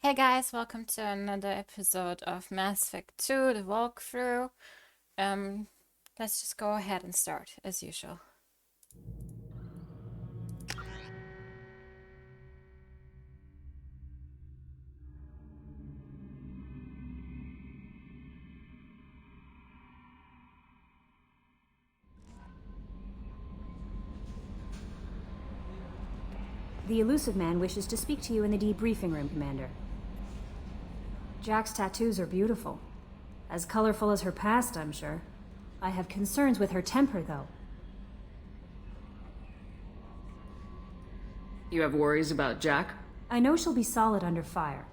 Hey guys, welcome to another episode of Mass Effect 2, the walkthrough. Um, let's just go ahead and start, as usual. The Illusive Man wishes to speak to you in the debriefing room, Commander. Jack's tattoos are beautiful. As colorful as her past, I'm sure. I have concerns with her temper, though. You have worries about Jack? I know she'll be solid under fire,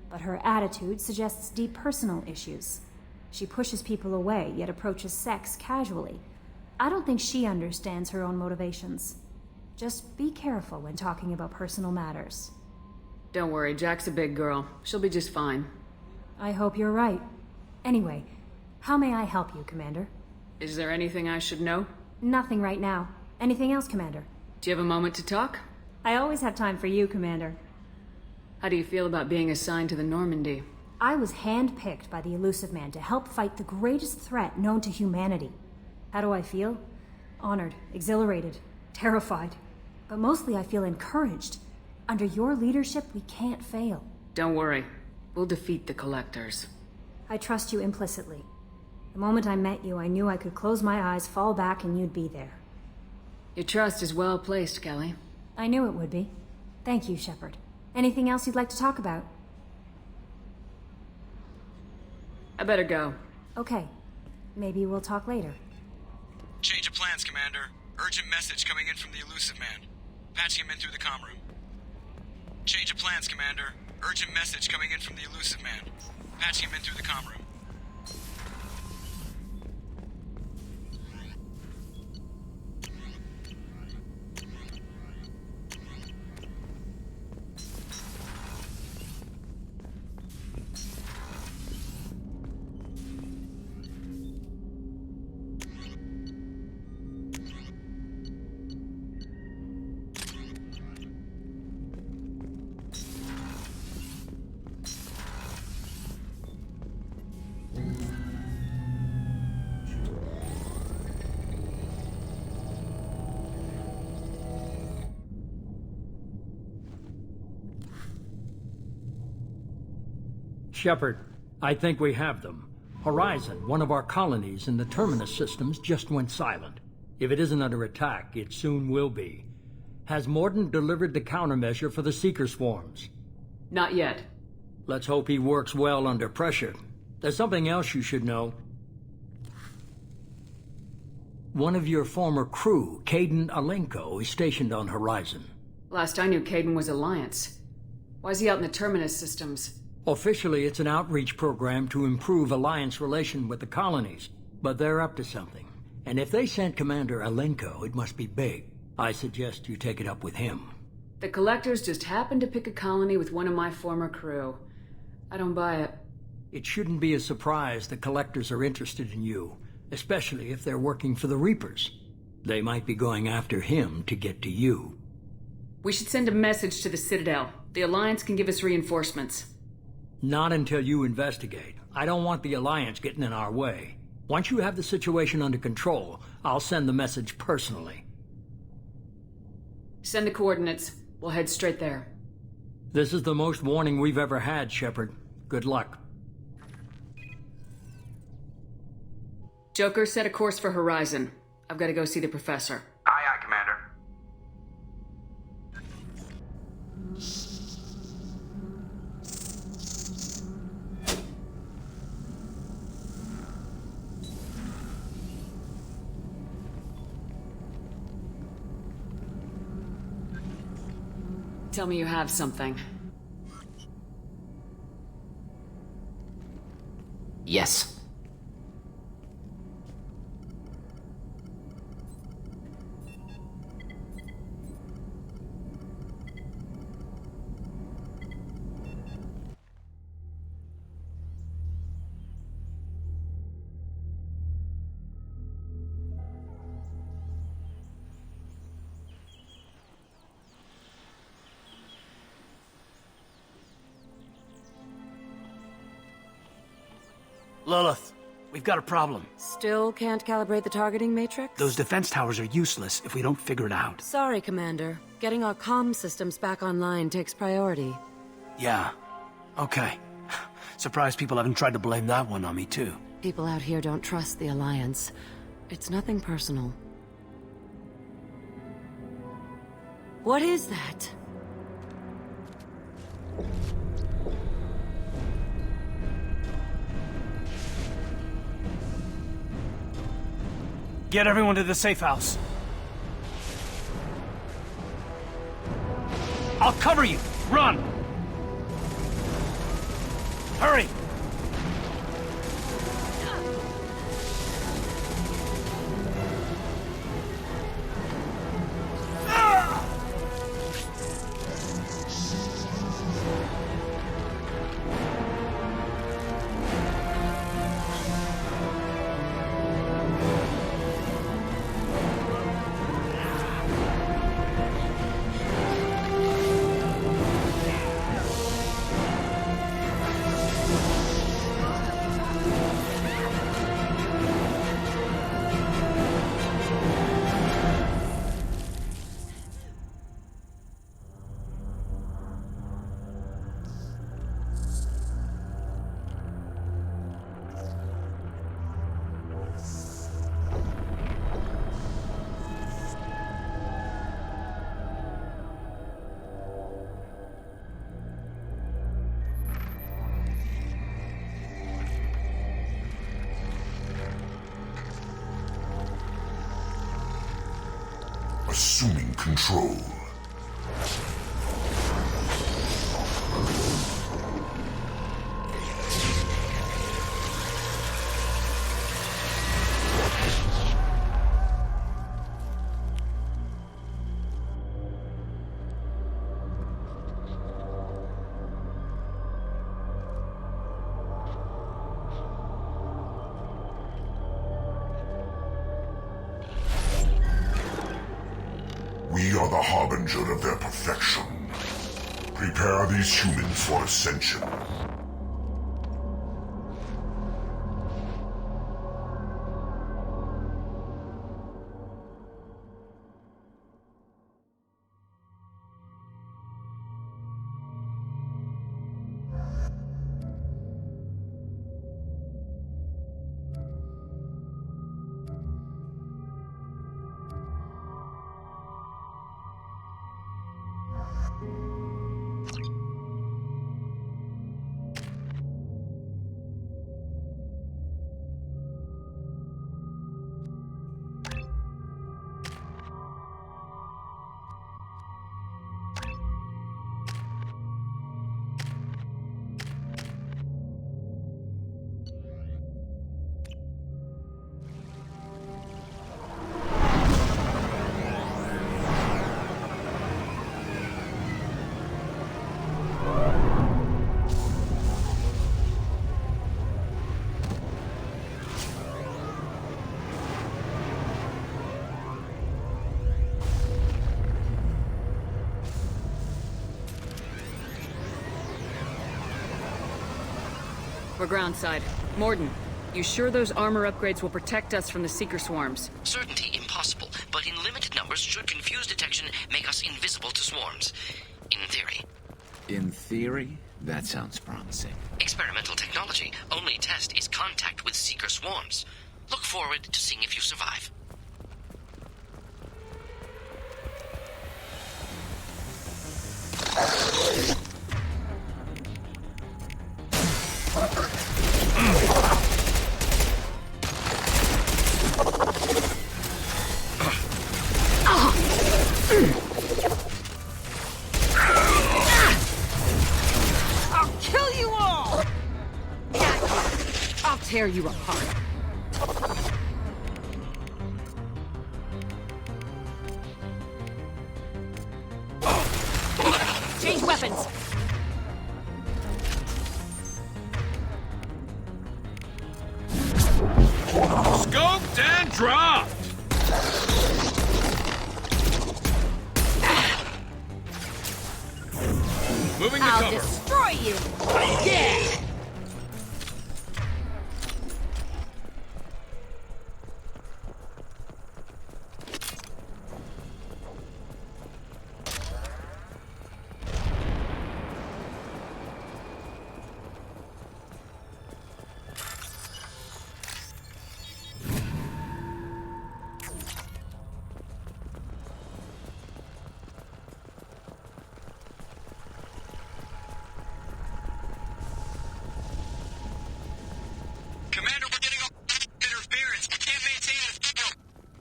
but her attitude suggests deep personal issues. She pushes people away, yet approaches sex casually. I don't think she understands her own motivations. Just be careful when talking about personal matters. Don't worry, Jack's a big girl. She'll be just fine. I hope you're right. Anyway, how may I help you, Commander? Is there anything I should know? Nothing right now. Anything else, Commander? Do you have a moment to talk? I always have time for you, Commander. How do you feel about being assigned to the Normandy? I was handpicked by the Illusive Man to help fight the greatest threat known to humanity. How do I feel? Honored, exhilarated, terrified. But mostly I feel encouraged. Under your leadership, we can't fail. Don't worry. We'll defeat the Collectors. I trust you implicitly. The moment I met you, I knew I could close my eyes, fall back, and you'd be there. Your trust is well placed, Kelly. I knew it would be. Thank you, Shepard. Anything else you'd like to talk about? I better go. Okay. Maybe we'll talk later. Change of plans, Commander. Urgent message coming in from the Illusive Man. Patching him in through the comm room. Change of plans, Commander. Urgent message coming in from the Illusive Man. Patching him in through the comm room. Shepard, I think we have them. Horizon, one of our colonies in the Terminus systems, just went silent. If it isn't under attack, it soon will be. Has Mordin delivered the countermeasure for the Seeker swarms? Not yet. Let's hope he works well under pressure. There's something else you should know. One of your former crew, Kaidan Alenko, is stationed on Horizon. Last I knew, Kaidan was Alliance. Why is he out in the Terminus systems? Officially, it's an outreach program to improve Alliance relation with the colonies, but they're up to something. And if they sent Commander Alenko, it must be big. I suggest you take it up with him. The Collectors just happened to pick a colony with one of my former crew. I don't buy it. It shouldn't be a surprise the Collectors are interested in you, especially if they're working for the Reapers. They might be going after him to get to you. We should send a message to the Citadel. The Alliance can give us reinforcements. Not until you investigate. I don't want the Alliance getting in our way. Once you have the situation under control, I'll send the message personally. Send the coordinates. We'll head straight there. This is the most warning we've ever had, Shepard. Good luck. Joker, set a course for Horizon. I've got to go see the Professor. Aye, aye, Commander. Tell me you have something. Yes. Lilith, we've got a problem. Still can't calibrate the targeting matrix? Those defense towers are useless if we don't figure it out. Sorry, Commander. Getting our comm systems back online takes priority. Yeah. Okay. Surprised people haven't tried to blame that one on me, too. People out here don't trust the Alliance. It's nothing personal. What is that? Get everyone to the safe house. I'll cover you! Run! Hurry! Assuming control. We are the harbinger of their perfection. Prepare these humans for ascension. We're groundside. Mordin, you sure those armor upgrades will protect us from the Seeker swarms? Certainty impossible, but in limited numbers should confuse detection make us invisible to swarms. In theory. In theory? That sounds promising. Experimental technology. Only test is contact with Seeker swarms. Look forward to seeing if you survive. I'll kill you all! I'll tear you apart. Change weapons! Scoped and dropped! Moving to I'll cover. destroy you! Yeah!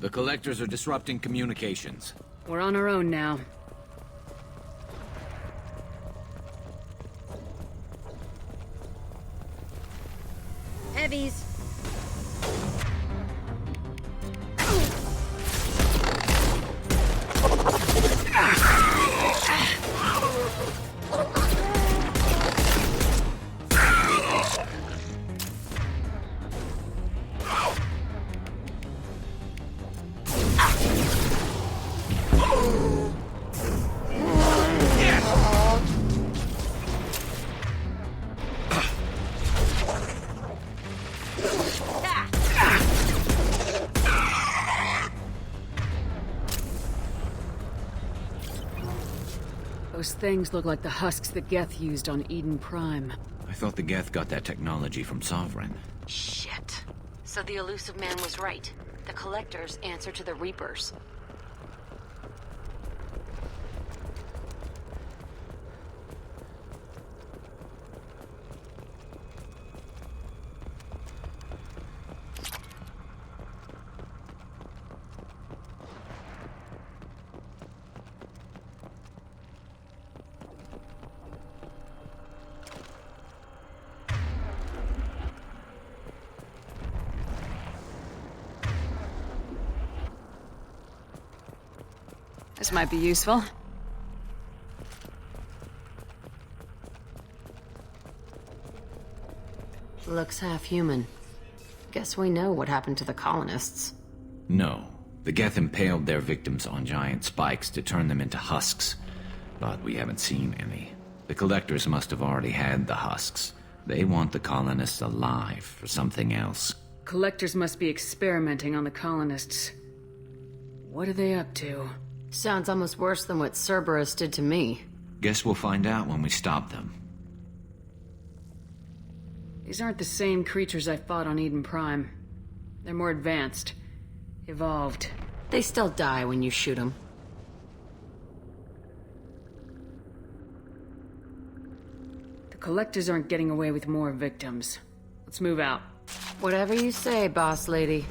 The collectors are disrupting communications. We're on our own now. Heavies. Those things look like the husks that Geth used on Eden Prime. I thought the Geth got that technology from Sovereign. Shit. So the Illusive Man was right. The Collectors answer to the Reapers. This might be useful. Looks half human. Guess we know what happened to the colonists. No. The Geth impaled their victims on giant spikes to turn them into husks. But we haven't seen any. The collectors must have already had the husks. They want the colonists alive for something else. Collectors must be experimenting on the colonists. What are they up to? Sounds almost worse than what Cerberus did to me. Guess we'll find out when we stop them. These aren't the same creatures I fought on Eden Prime. They're more advanced. Evolved. They still die when you shoot them. The collectors aren't getting away with more victims. Let's move out. Whatever you say, boss lady.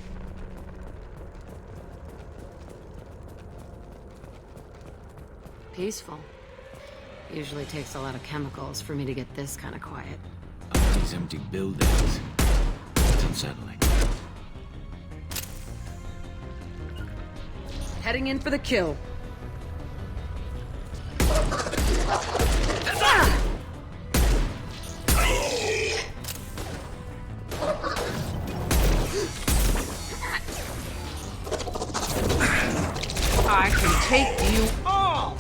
Peaceful. Usually takes a lot of chemicals for me to get this kind of quiet. These empty buildings. It's unsettling. Heading in for the kill. I can take you all!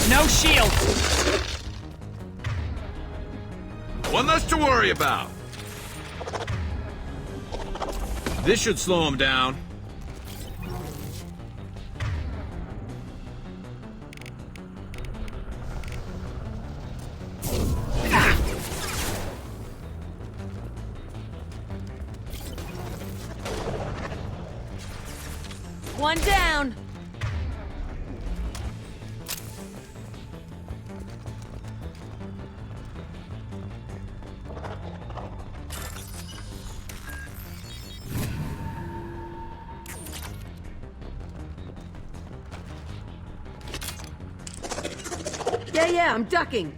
No shield! One less to worry about. This should slow him down. One down! Yeah, I'm ducking.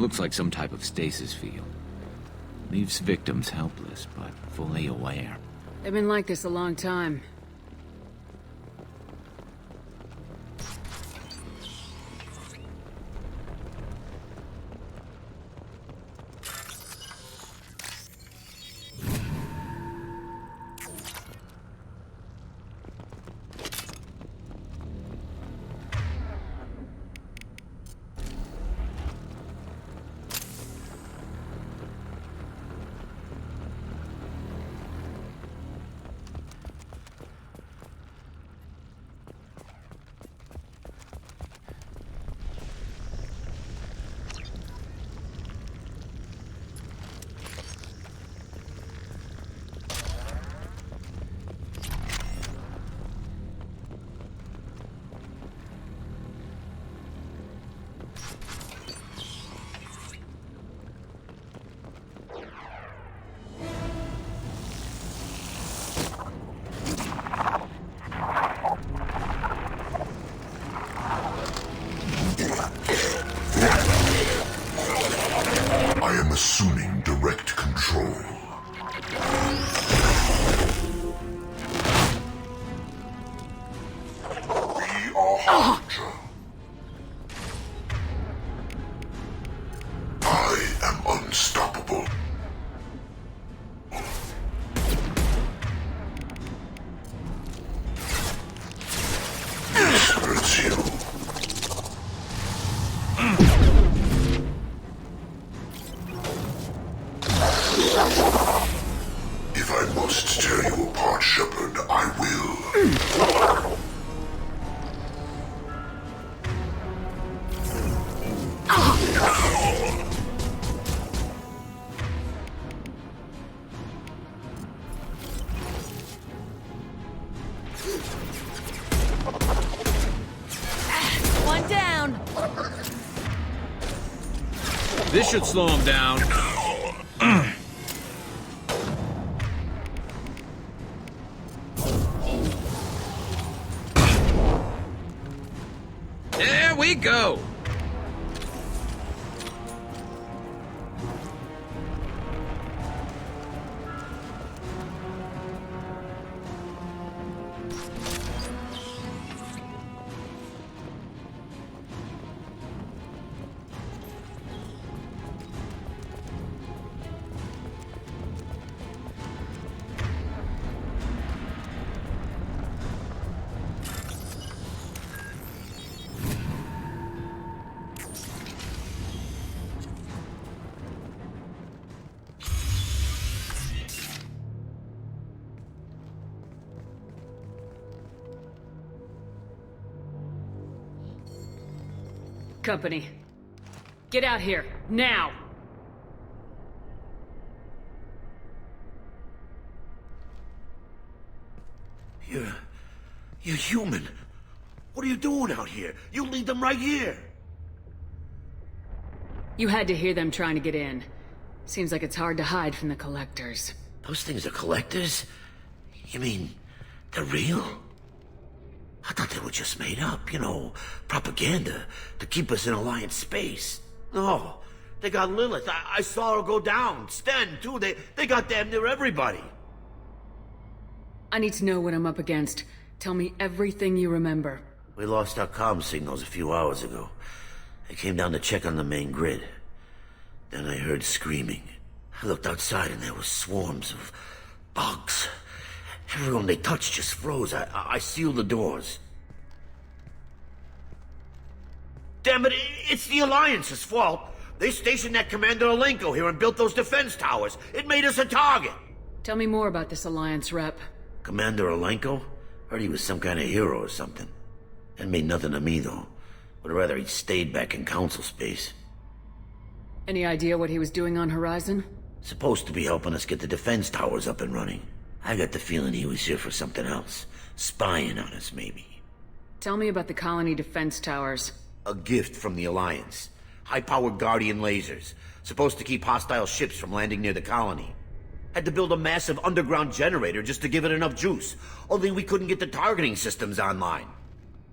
Looks like some type of stasis field. Leaves victims helpless, but fully aware. They've been like this a long time. I am assuming direct control. We are Harbinger. I am unstoppable. This hurts you. If I must tear you apart, Shepard, I will. One down. This should slow him down. There we go. Company. Get out here, now! You're human. What are you doing out here? You lead them right here. You had to hear them trying to get in. Seems like it's hard to hide from the collectors. Those things are collectors? You mean, they're real? I thought they were just made up, you know, propaganda to keep us in Alliance space. No, they got Lilith. I saw her go down. Sten, too. They got damn near everybody. I need to know what I'm up against. Tell me everything you remember. We lost our comm signals a few hours ago. I came down to check on the main grid. Then I heard screaming. I looked outside and there were swarms of bugs. Everyone they touched just froze. I sealed the doors. Damn it, it's the Alliance's fault. They stationed that Commander Alenko here and built those defense towers. It made us a target. Tell me more about this Alliance rep. Commander Alenko? Heard he was some kind of hero or something. That made nothing to me, though. Would rather he'd stayed back in Council space. Any idea what he was doing on Horizon? Supposed to be helping us get the defense towers up and running. I got the feeling he was here for something else. Spying on us, maybe. Tell me about the colony defense towers. A gift from the Alliance. High-powered Guardian lasers. Supposed to keep hostile ships from landing near the colony. Had to build a massive underground generator just to give it enough juice. Only we couldn't get the targeting systems online.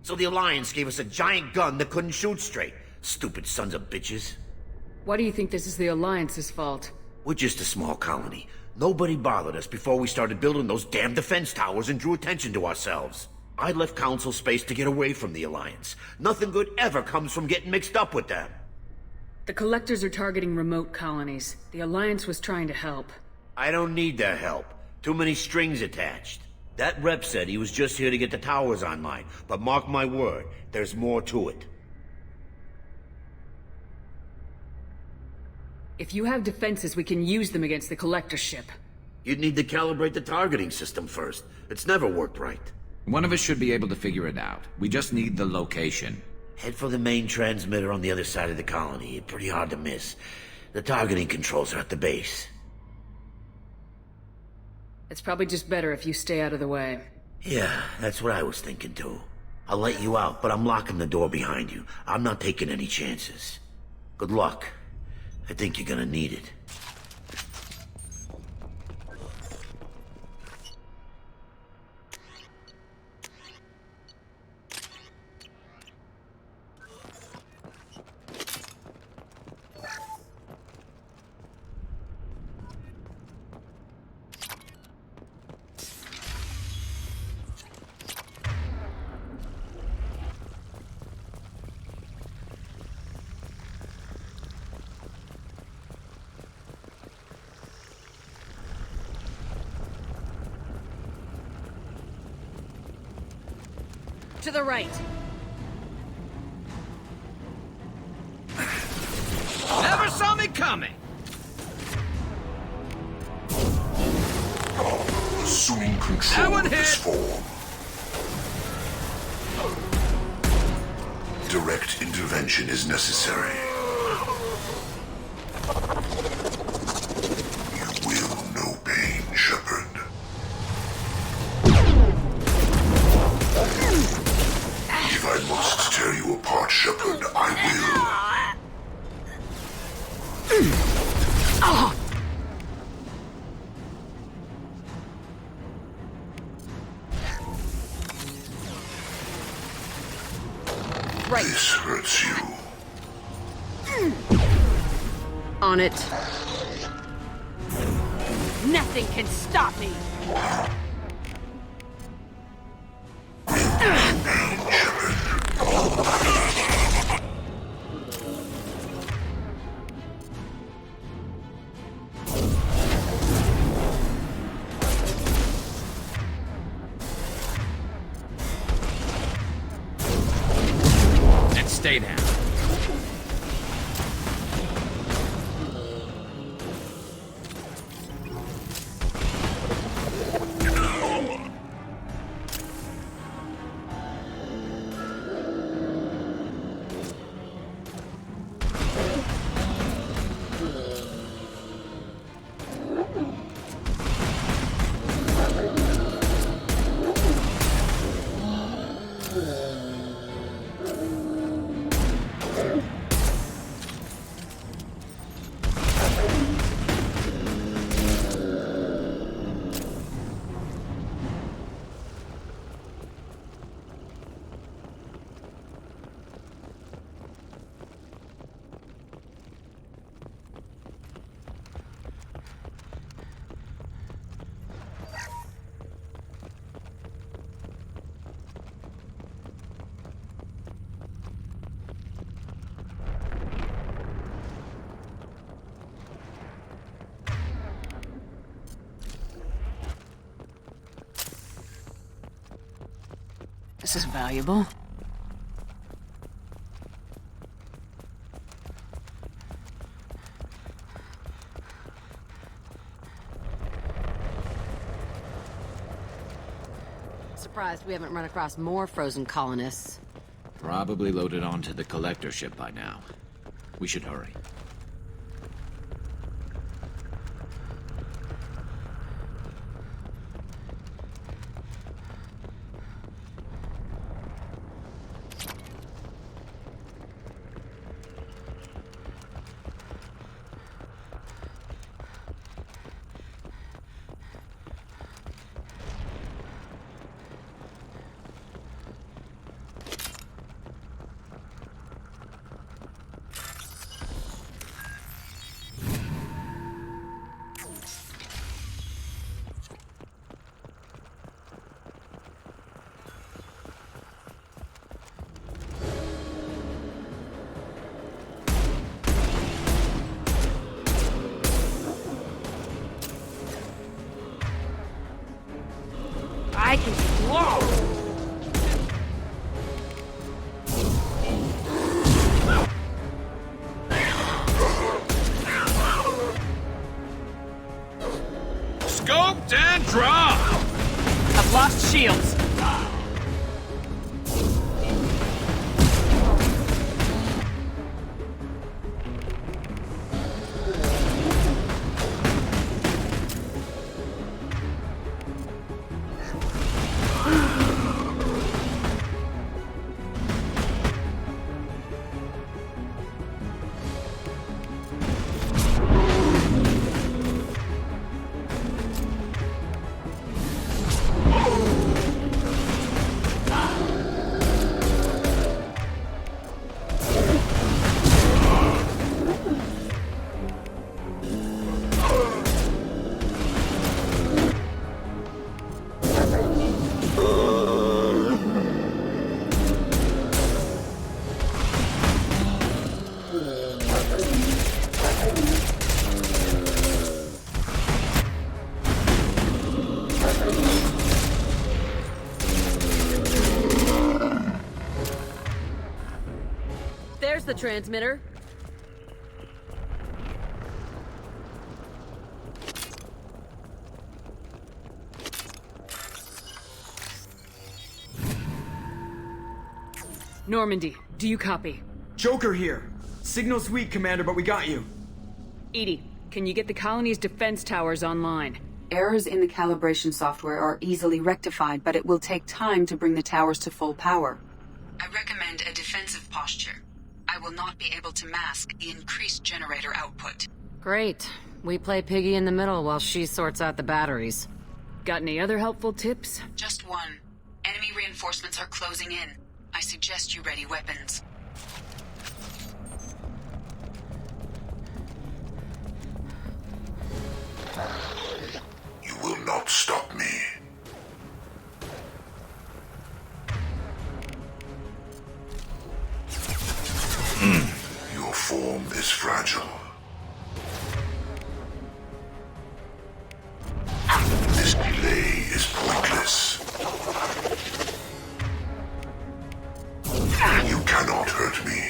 So the Alliance gave us a giant gun that couldn't shoot straight. Stupid sons of bitches. Why do you think this is the Alliance's fault? We're just a small colony. Nobody bothered us before we started building those damn defense towers and drew attention to ourselves. I left Council space to get away from the Alliance. Nothing good ever comes from getting mixed up with them. The Collectors are targeting remote colonies. The Alliance was trying to help. I don't need their help. Too many strings attached. That rep said he was just here to get the towers online, but mark my word, there's more to it. If you have defenses, we can use them against the Collector ship. You'd need to calibrate the targeting system first. It's never worked right. One of us should be able to figure it out. We just need the location. Head for the main transmitter on the other side of the colony. Pretty hard to miss. The targeting controls are at the base. It's probably just better if you stay out of the way. Yeah, that's what I was thinking too. I'll let you out, but I'm locking the door behind you. I'm not taking any chances. Good luck. I think you're gonna need it. To the right. Never saw me coming! Assuming control of this form. Direct intervention is necessary. You will know pain, Shepard. If I must tear you apart, Shepard, I will. Right. This hurts you. On it. Nothing can stop me. Stay down. This is valuable. Surprised we haven't run across more frozen colonists. Probably loaded onto the Collector ship by now. We should hurry. I can take you all! Scoped and dropped! I've lost shields. There's the transmitter. Normandy, do you copy? Joker here. Signal's weak, Commander, but we got you. Edie, can you get the colony's defense towers online? Errors in the calibration software are easily rectified, but it will take time to bring the towers to full power. I recommend a defensive posture. I will not be able to mask the increased generator output. Great. We play piggy in the middle while she sorts out the batteries. Got any other helpful tips? Just one. Enemy reinforcements are closing in. I suggest you ready weapons. You will not stop me. Your form is fragile. This delay is pointless. You cannot hurt me.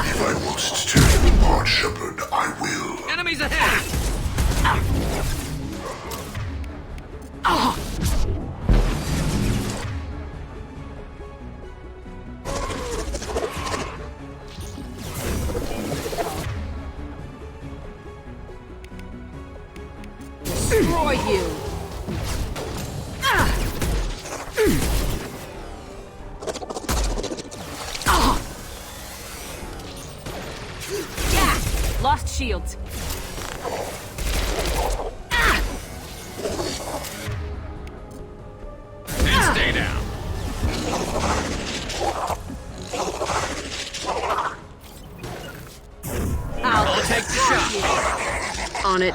If I must tear you apart, Shepard, I will. Enemies ahead! Destroy you! Lost shields. And stay down. I'll take the shot. On it.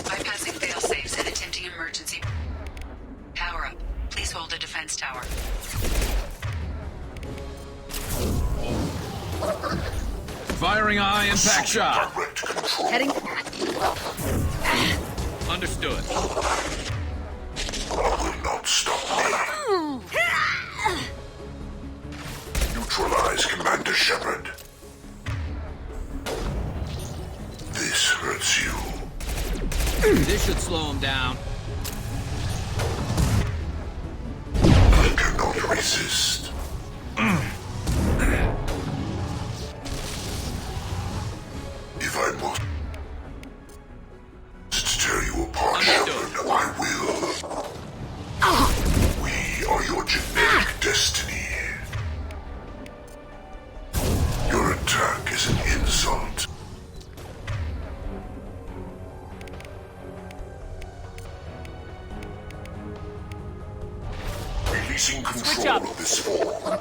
Bypassing failsafes and attempting emergency. Power up. Please hold a defense tower. Firing a high impact shot. Direct control. Heading. Understood. Will not stop me. Neutralize Commander Shepard. This hurts you. This should slow him down. I cannot resist. If I must tear you apart, Shepard, I will. We are your genetic destiny. Your attack is an insult. Releasing control of this form.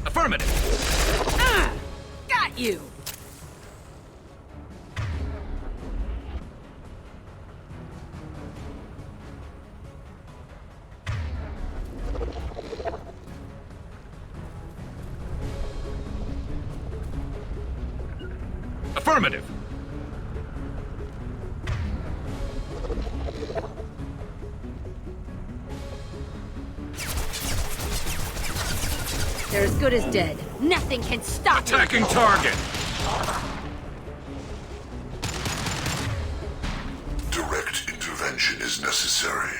Affirmative. Got you! Affirmative. They're as good as dead. Nothing can stop them. Attacking target. Direct intervention is necessary.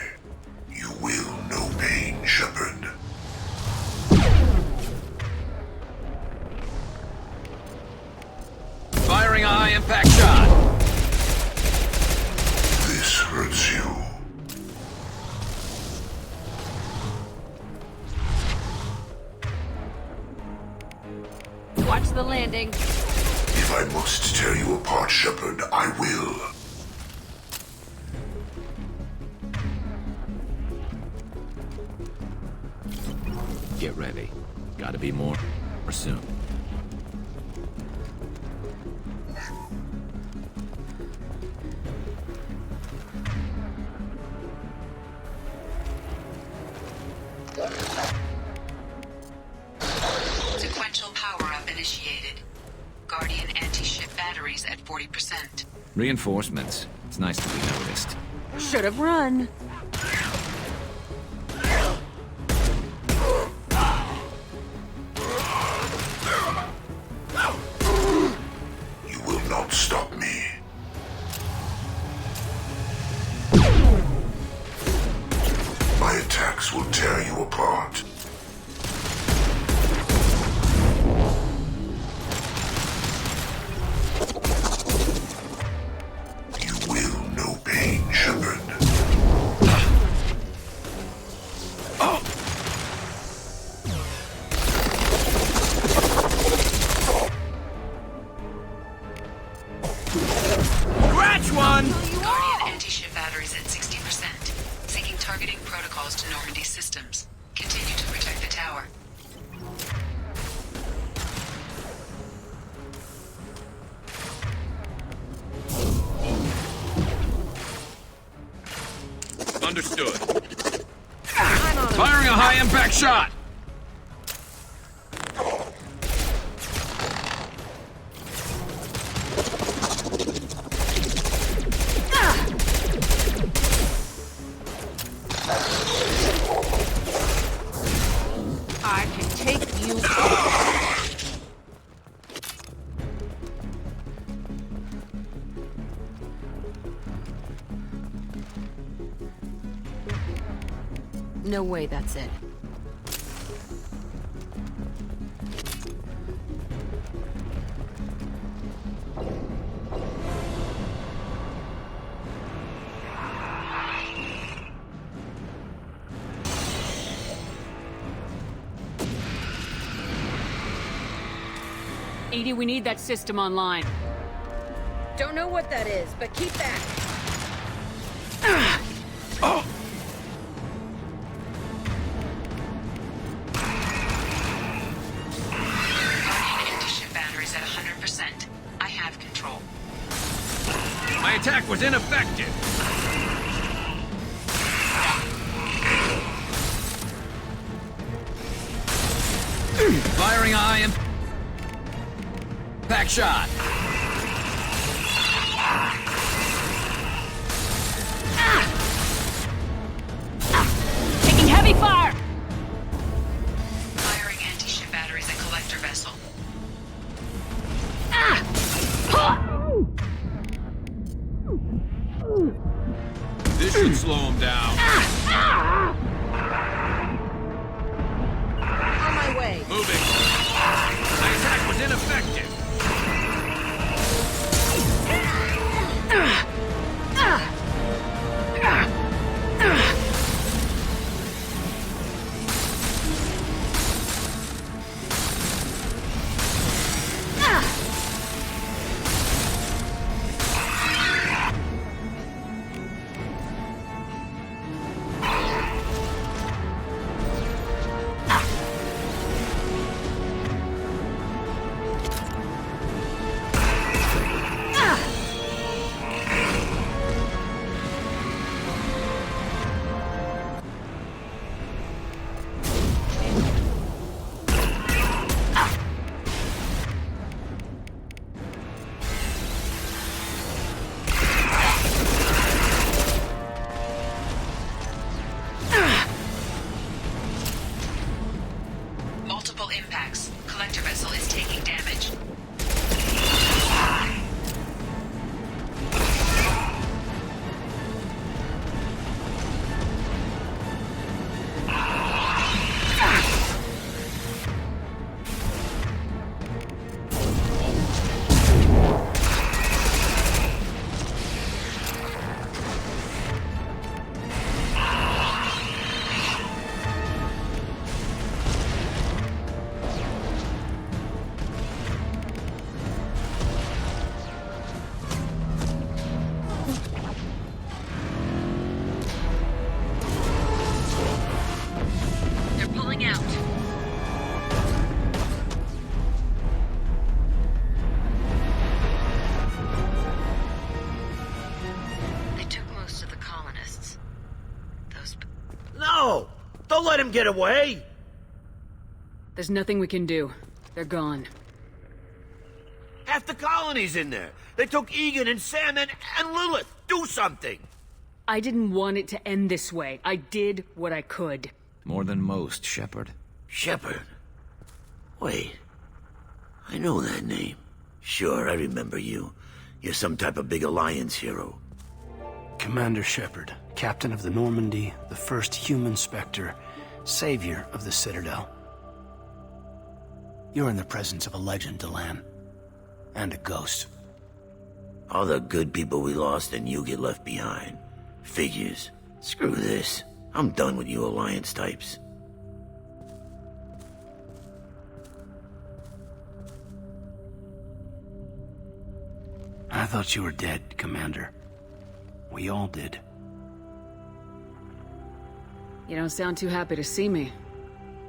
You will know pain, Shepard. Firing a high-impact shot. This hurts you. Watch the landing. If I must tear you apart, Shepard, I will. Get ready. Gotta be more soon. Sequential power-up initiated. Guardian anti-ship batteries at 40%. Reinforcements. It's nice to be noticed. Should have run. You will not stop me. My attacks will tear you apart. You will know pain, Shepard. Scratch one! Guardian anti-ship batteries at 60%. Seeking targeting protocols to Normandy systems. Continue to protect the tower. Understood. Firing a high-impact shot. I can take you. No way that's it. Edie, we need that system online. Don't know what that is, but keep that. Guardian anti-ship batteries at 100%. I have control. My attack was ineffective. Firing a high-impact shot. Taking heavy fire! Firing anti-ship batteries at collector vessel. This should slow him down. On my way. Moving. My attack was ineffective. collector vessel is taking damage. Don't let him get away! There's nothing we can do. They're gone. Half the colony's in there. They took Egan and Sam and Lilith. Do something! I didn't want it to end this way. I did what I could. More than most, Shepard. Shepard? Wait. I know that name. Sure, I remember you. You're some type of big Alliance hero. Commander Shepard, captain of the Normandy, the first human Spectre, savior of the Citadel. You're in the presence of a legend, Delan. And a ghost. All the good people we lost and you get left behind. Figures. Screw this. I'm done with you Alliance types. I thought you were dead, Commander. We all did. You don't sound too happy to see me.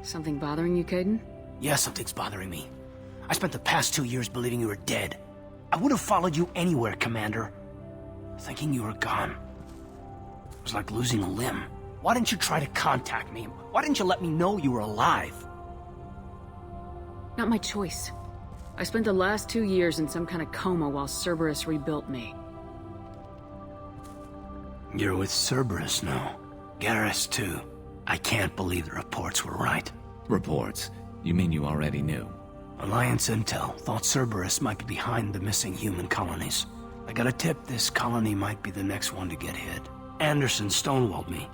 Something bothering you, Kaidan? Yeah, something's bothering me. I spent the past 2 years believing you were dead. I would have followed you anywhere, Commander. Thinking you were gone. It was like losing a limb. Why didn't you try to contact me? Why didn't you let me know you were alive? Not my choice. I spent the last 2 years in some kind of coma while Cerberus rebuilt me. You're with Cerberus now. Garrus, too. I can't believe the reports were right. Reports? You mean you already knew? Alliance intel thought Cerberus might be behind the missing human colonies. I got a tip this colony might be the next one to get hit. Anderson stonewalled me,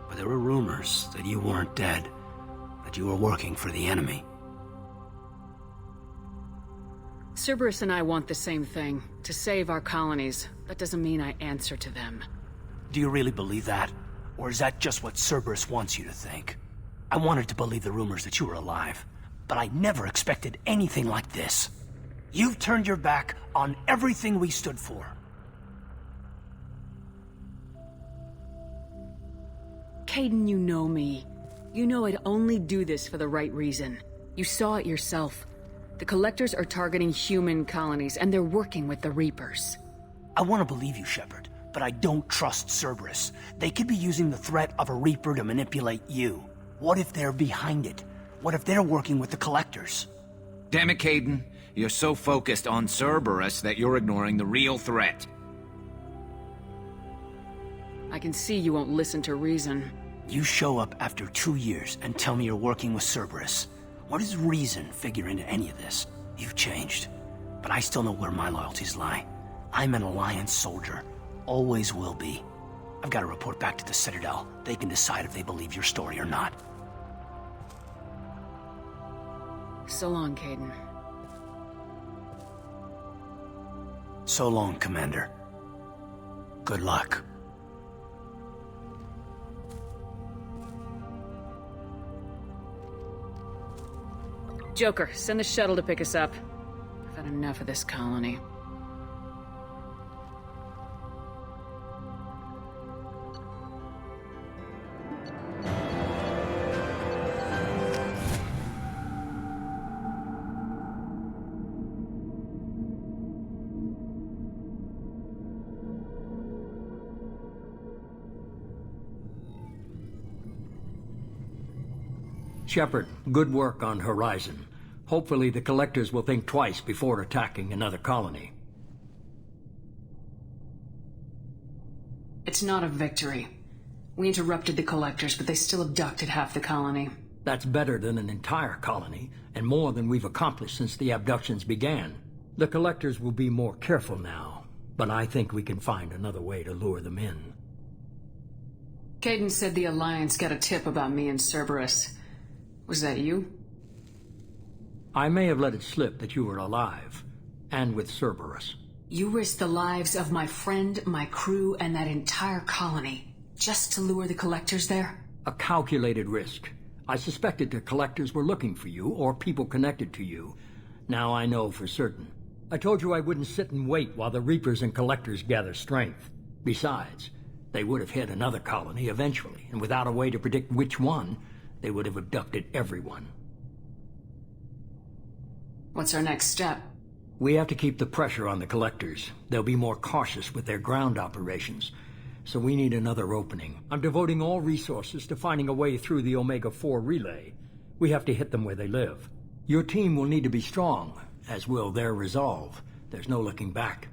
but there were rumors that you weren't dead, that you were working for the enemy. Cerberus and I want the same thing, to save our colonies. That doesn't mean I answer to them. Do you really believe that? Or is that just what Cerberus wants you to think? I wanted to believe the rumors that you were alive, but I never expected anything like this. You've turned your back on everything we stood for. Kaidan, you know me. You know I'd only do this for the right reason. You saw it yourself. The Collectors are targeting human colonies, and they're working with the Reapers. I want to believe you, Shepard, but I don't trust Cerberus. They could be using the threat of a Reaper to manipulate you. What if they're behind it? What if they're working with the Collectors? Damn it, Kaidan. You're so focused on Cerberus that you're ignoring the real threat. I can see you won't listen to reason. You show up after 2 years and tell me you're working with Cerberus. What does reason figure into any of this? You've changed, but I still know where my loyalties lie. I'm an Alliance soldier. Always will be. I've got to report back to the Citadel. They can decide if they believe your story or not. So long, Kaidan. So long, Commander. Good luck. Joker, send the shuttle to pick us up. I've had enough of this colony. Shepard, good work on Horizon. Hopefully the Collectors will think twice before attacking another colony. It's not a victory. We interrupted the Collectors, but they still abducted half the colony. That's better than an entire colony, and more than we've accomplished since the abductions began. The Collectors will be more careful now, but I think we can find another way to lure them in. Kaidan said the Alliance got a tip about me and Cerberus. Was that you? I may have let it slip that you were alive, and with Cerberus. You risked the lives of my friend, my crew, and that entire colony, just to lure the Collectors there? A calculated risk. I suspected the Collectors were looking for you, or people connected to you. Now I know for certain. I told you I wouldn't sit and wait while the Reapers and Collectors gather strength. Besides, they would have hit another colony eventually, and without a way to predict which one, they would have abducted everyone. What's our next step? We have to keep the pressure on the Collectors. They'll be more cautious with their ground operations. So we need another opening. I'm devoting all resources to finding a way through the Omega-4 relay. We have to hit them where they live. Your team will need to be strong, as will their resolve. There's no looking back.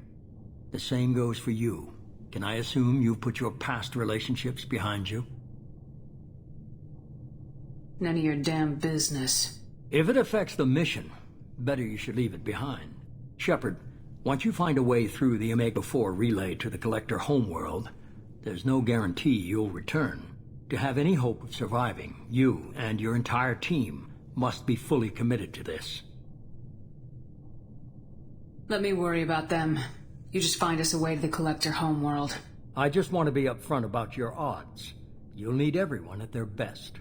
The same goes for you. Can I assume you've put your past relationships behind you? None of your damn business. If it affects the mission, better you should leave it behind. Shepard, once you find a way through the Omega-4 relay to the Collector homeworld, there's no guarantee you'll return. To have any hope of surviving, you and your entire team must be fully committed to this. Let me worry about them. You just find us a way to the Collector homeworld. I just want to be upfront about your odds. You'll need everyone at their best.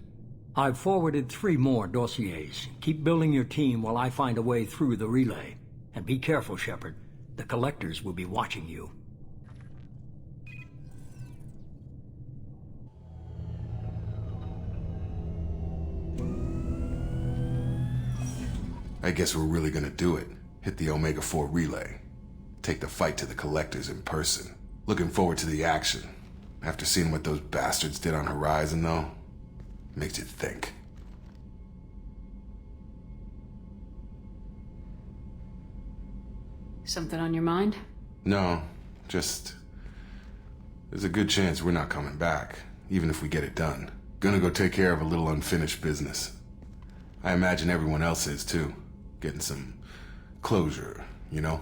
I've forwarded 3 more dossiers. Keep building your team while I find a way through the relay. And be careful, Shepard. The Collectors will be watching you. I guess we're really gonna do it. Hit the Omega-4 relay. Take the fight to the Collectors in person. Looking forward to the action. After seeing what those bastards did on Horizon, though, makes you think. Something on your mind? No, just... there's a good chance we're not coming back, even if we get it done. Gonna go take care of a little unfinished business. I imagine everyone else is, too. Getting some closure, you know?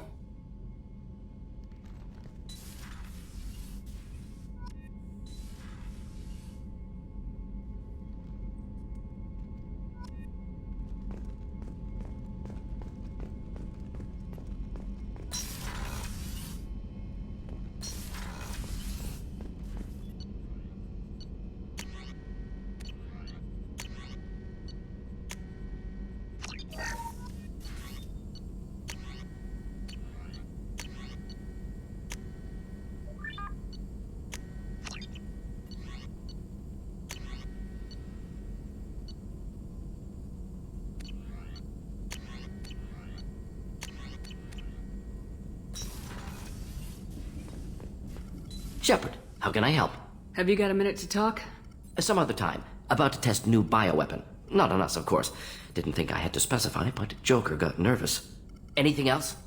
Shepard, how can I help? Have you got a minute to talk? Some other time. About to test new bioweapon. Not on us, of course. Didn't think I had to specify, but Joker got nervous. Anything else?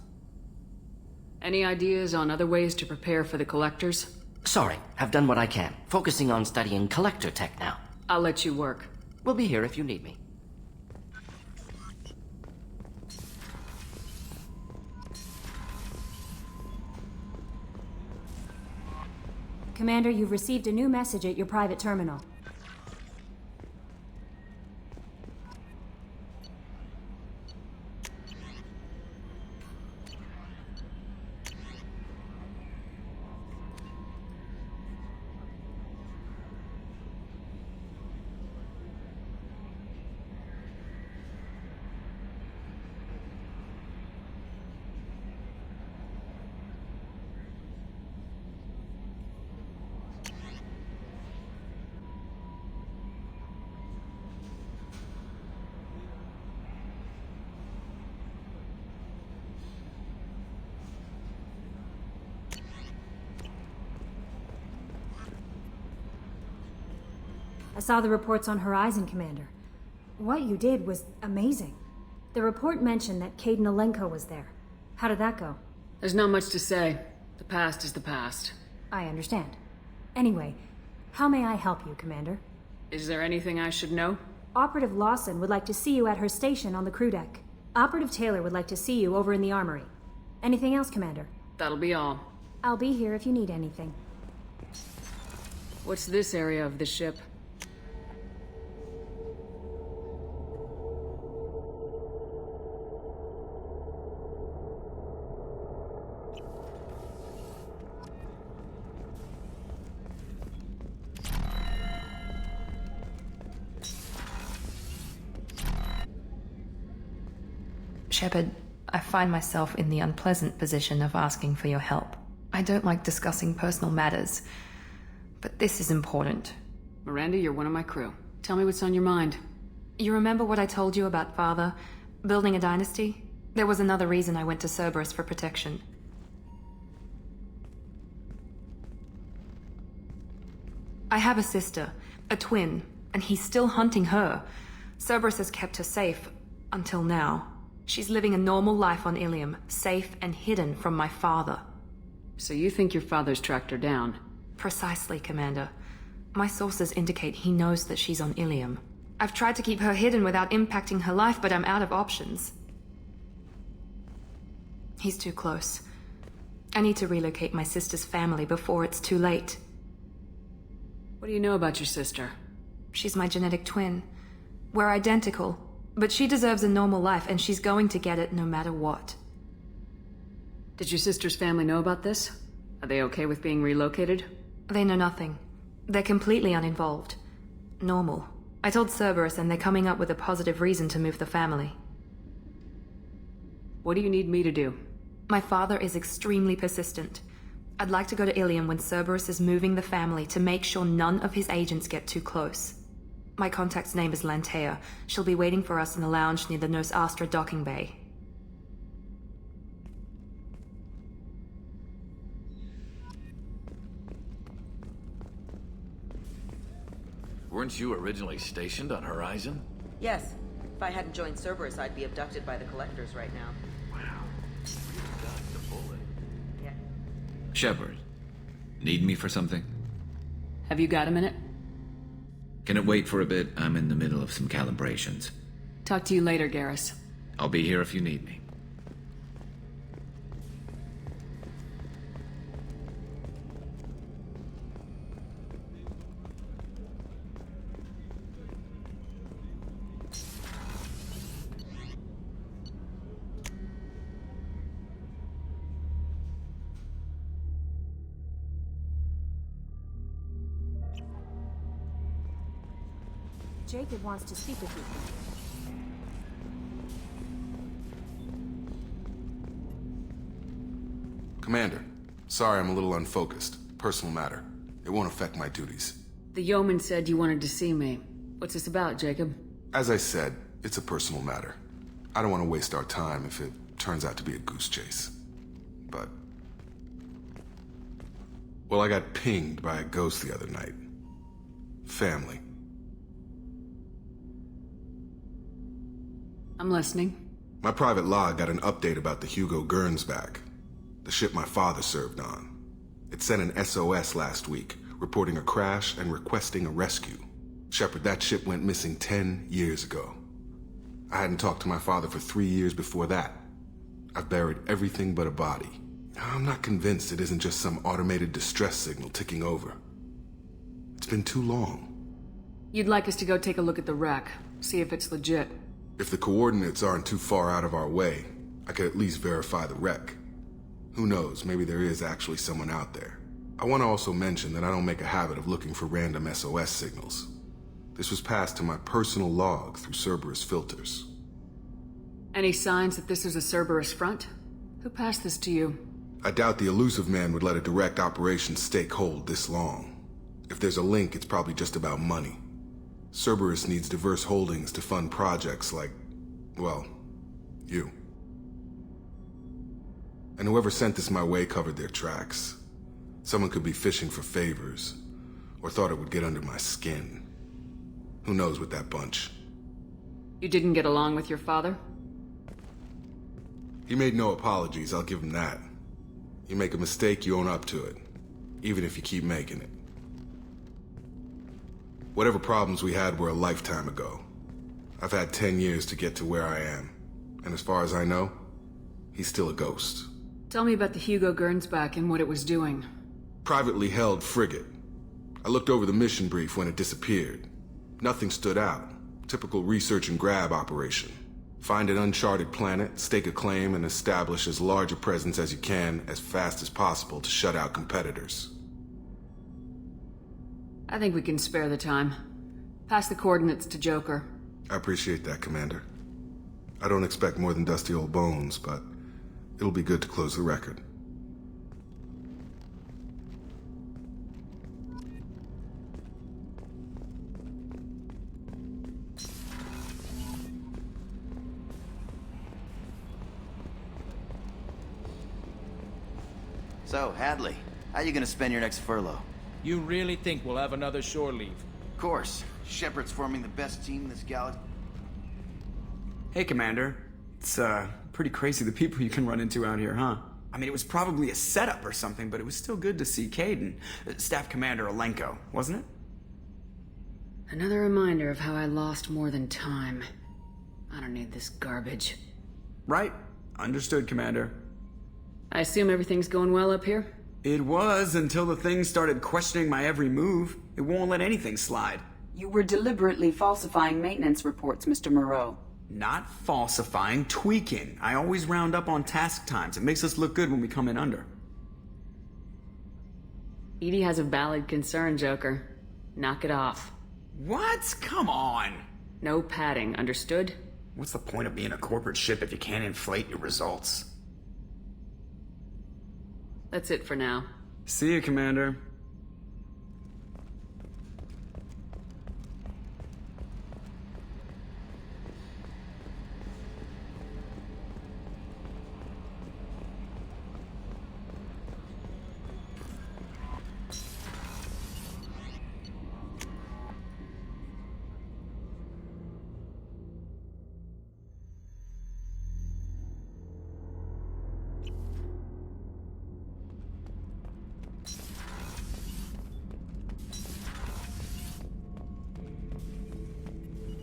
Any ideas on other ways to prepare for the Collectors? Sorry, have done what I can. Focusing on studying Collector tech now. I'll let you work. We'll be here if you need me. Commander, you've received a new message at your private terminal. I saw the reports on Horizon, Commander. What you did was amazing. The report mentioned that Kaidan was there. How did that go? There's not much to say. The past is the past. I understand. Anyway, how may I help you, Commander? Is there anything I should know? Operative Lawson would like to see you at her station on the crew deck. Operative Taylor would like to see you over in the armory. Anything else, Commander? That'll be all. I'll be here if you need anything. What's this area of the ship? Shepard, I find myself in the unpleasant position of asking for your help. I don't like discussing personal matters, but this is important. Miranda, you're one of my crew. Tell me what's on your mind. You remember what I told you about Father? Building a dynasty? There was another reason I went to Cerberus for protection. I have a sister, a twin, and he's still hunting her. Cerberus has kept her safe, until now. She's living a normal life on Ilium, safe and hidden from my father. So you think your father's tracked her down? Precisely, Commander. My sources indicate he knows that she's on Ilium. I've tried to keep her hidden without impacting her life, but I'm out of options. He's too close. I need to relocate my sister's family before it's too late. What do you know about your sister? She's my genetic twin. We're identical, but she deserves a normal life, and she's going to get it no matter what. Did your sister's family know about this? Are they okay with being relocated? They know nothing. They're completely uninvolved. Normal. I told Cerberus, and they're coming up with a positive reason to move the family. What do you need me to do? My father is extremely persistent. I'd like to go to Ilium when Cerberus is moving the family to make sure none of his agents get too close. My contact's name is Lantea. She'll be waiting for us in the lounge near the Nos Astra docking bay. Weren't you originally stationed on Horizon? Yes. If I hadn't joined Cerberus, I'd be abducted by the Collectors right now. Wow. You dodged a bullet. Yeah. Shepard, need me for something? Have you got a minute? Can it wait for a bit? I'm in the middle of some calibrations. Talk to you later, Garrus. I'll be here if you need me. Jacob wants to speak with you. Commander, sorry I'm a little unfocused. Personal matter. It won't affect my duties. The yeoman said you wanted to see me. What's this about, Jacob? As I said, it's a personal matter. I don't want to waste our time if it turns out to be a goose chase. But... well, I got pinged by a ghost the other night. Family. I'm listening. My private log got an update about the Hugo Gernsback, the ship my father served on. It sent an SOS last week, reporting a crash and requesting a rescue. Shepard, that ship went missing 10 years ago. I hadn't talked to my father for 3 years before that. I've buried everything but a body. I'm not convinced it isn't just some automated distress signal ticking over. It's been too long. You'd like us to go take a look at the wreck, see if it's legit. If the coordinates aren't too far out of our way, I could at least verify the wreck. Who knows, maybe there is actually someone out there. I want to also mention that I don't make a habit of looking for random SOS signals. This was passed to my personal log through Cerberus filters. Any signs that this is a Cerberus front? Who passed this to you? I doubt the Illusive Man would let a direct operations stake hold this long. If there's a link, it's probably just about money. Cerberus needs diverse holdings to fund projects like, well, you. And whoever sent this my way covered their tracks. Someone could be fishing for favors, or thought it would get under my skin. Who knows with that bunch? You didn't get along with your father? He made no apologies, I'll give him that. You make a mistake, you own up to it, even if you keep making it. Whatever problems we had were a lifetime ago. I've had 10 years to get to where I am. And as far as I know, he's still a ghost. Tell me about the Hugo Gernsback and what it was doing. Privately held frigate. I looked over the mission brief when it disappeared. Nothing stood out. Typical research and grab operation. Find an uncharted planet, stake a claim, and establish as large a presence as you can as fast as possible to shut out competitors. I think we can spare the time. Pass the coordinates to Joker. I appreciate that, Commander. I don't expect more than dusty old bones, but it'll be good to close the record. So, Hadley, how you gonna spend your next furlough? You really think we'll have another shore leave? Of course. Shepard's forming the best team in this galaxy. Hey, Commander. It's, pretty crazy the people you can run into out here, huh? I mean, it was probably a setup or something, but it was still good to see Kaidan. Staff Commander Alenko, wasn't it? Another reminder of how I lost more than time. I don't need this garbage. Right. Understood, Commander. I assume everything's going well up here? It was until the thing started questioning my every move. It won't let anything slide. You were deliberately falsifying maintenance reports, Mr. Moreau. Not falsifying, tweaking. I always round up on task times. It makes us look good when we come in under. EDI has a valid concern, Joker. Knock it off. What? Come on! No padding, understood? What's the point of being a corporate ship if you can't inflate your results? That's it for now. See you, Commander.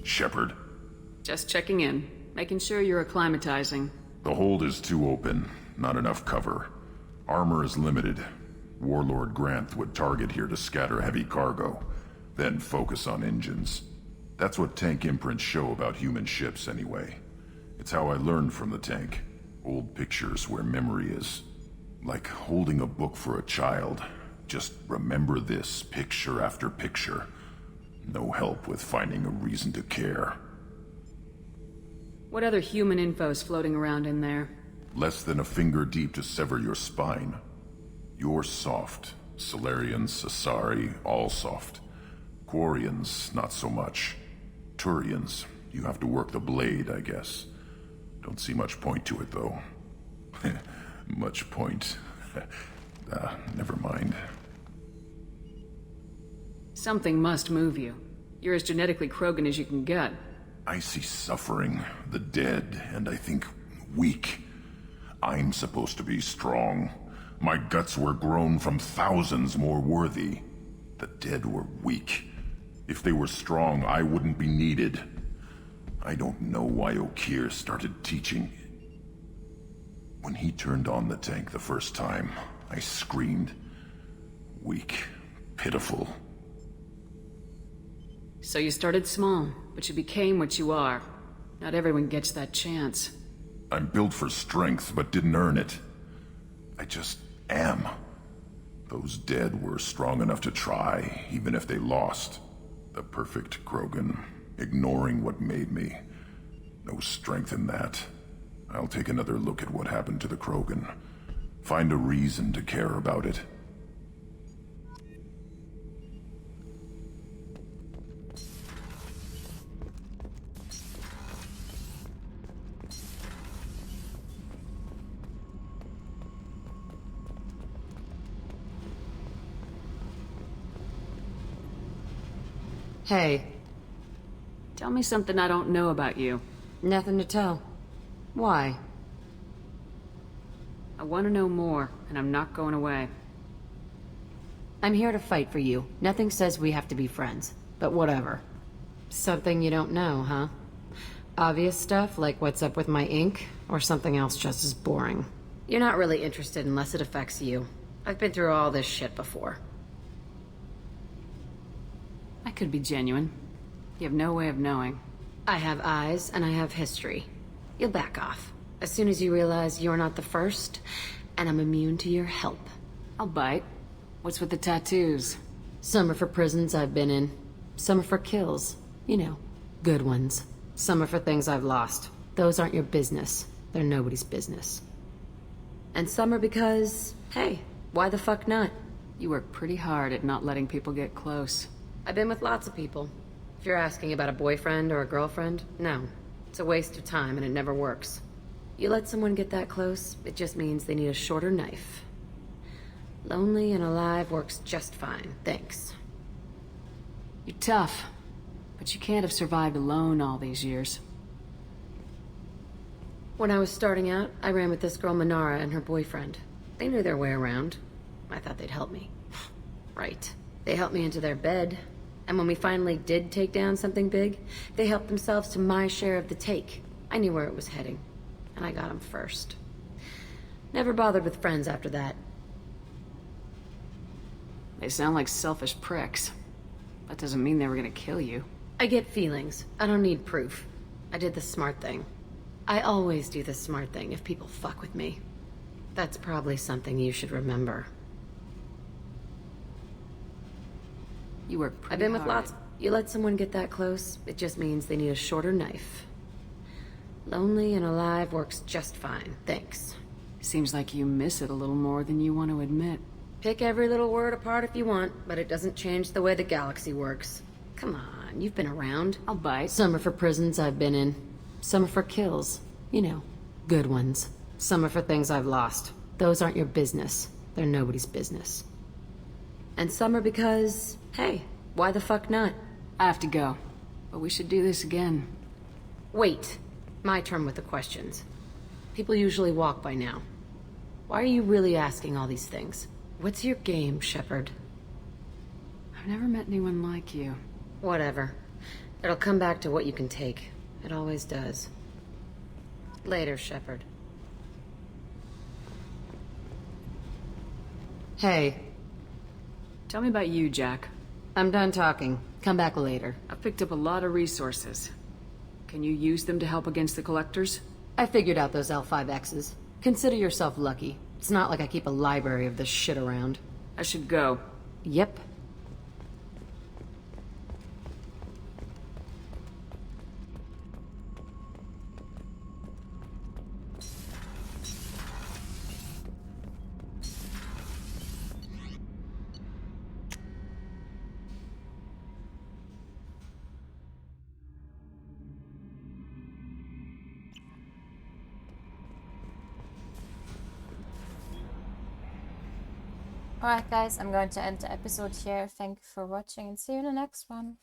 Shepard. Just checking in. Making sure you're acclimatizing. The hold is too open. Not enough cover. Armor is limited. Warlord Grant would target here to scatter heavy cargo, then focus on engines. That's what tank imprints show about human ships anyway. It's how I learned from the tank. Old pictures where memory is. Like holding a book for a child. Just remember this, picture after picture. No help with finding a reason to care. What other human info's floating around in there? Less than a finger deep to sever your spine. You're soft. Solarians, Asari, all soft. Quarians, not so much. Turians, you have to work the blade, I guess. Don't see much point to it, though. Much point. Never mind. Something must move you. You're as genetically Krogan as you can get. I see suffering, the dead, and I think weak. I'm supposed to be strong. My guts were grown from thousands more worthy. The dead were weak. If they were strong, I wouldn't be needed. I don't know why Okeer started teaching. When he turned on the tank the first time, I screamed. Weak, pitiful. So you started small, but you became what you are. Not everyone gets that chance. I'm built for strength, but didn't earn it. I just am. Those dead were strong enough to try, even if they lost. The perfect Krogan, ignoring what made me. No strength in that. I'll take another look at what happened to the Krogan. Find a reason to care about it. Hey. Tell me something I don't know about you. Nothing to tell. Why? I want to know more, and I'm not going away. I'm here to fight for you. Nothing says we have to be friends, but whatever. Something you don't know, huh? Obvious stuff, like what's up with my ink, or something else just as boring? You're not really interested unless it affects you. I've been through all this shit before. I could be genuine. You have no way of knowing. I have eyes, and I have history. You'll back off. As soon as you realize you're not the first, and I'm immune to your help. I'll bite. What's with the tattoos? Some are for prisons I've been in. Some are for kills. You know, good ones. Some are for things I've lost. Those aren't your business. They're nobody's business. And some are because, hey, why the fuck not? You work pretty hard at not letting people get close. I've been with lots of people. If you're asking about a boyfriend or a girlfriend, no. It's a waste of time and it never works. You let someone get that close, it just means they need a shorter knife. Lonely and alive works just fine, thanks. You're tough, but you can't have survived alone all these years. When I was starting out, I ran with this girl Minara and her boyfriend. They knew their way around. I thought they'd help me. Right. They helped me into their bed. And when we finally did take down something big, they helped themselves to my share of the take. I knew where it was heading. And I got them first. Never bothered with friends after that. They sound like selfish pricks. That doesn't mean they were gonna kill you. I get feelings. I don't need proof. I did the smart thing. I always do the smart thing if people fuck with me. That's probably something you should remember. You work pretty I've been with hard. lots. You let someone get that close, it just means they need a shorter knife. Lonely and alive works just fine, thanks. Seems like you miss it a little more than you want to admit. Pick every little word apart if you want, but it doesn't change the way the galaxy works. Come on, you've been around. I'll bite. Some are for prisons I've been in. Some are for kills. You know, good ones. Some are for things I've lost. Those aren't your business. They're nobody's business. And some are because, hey, why the fuck not? I have to go, but we should do this again. Wait. My turn with the questions. People usually walk by now. Why are you really asking all these things? What's your game, Shepard? I've never met anyone like you. Whatever. It'll come back to what you can take. It always does. Later, Shepard. Hey. Tell me about you, Jack. I'm done talking. Come back later. I've picked up a lot of resources. Can you use them to help against the Collectors? I figured out those L5Xs. Consider yourself lucky. It's not like I keep a library of this shit around. I should go. Yep. Alright guys, I'm going to end the episode here. Thank you for watching and see you in the next one.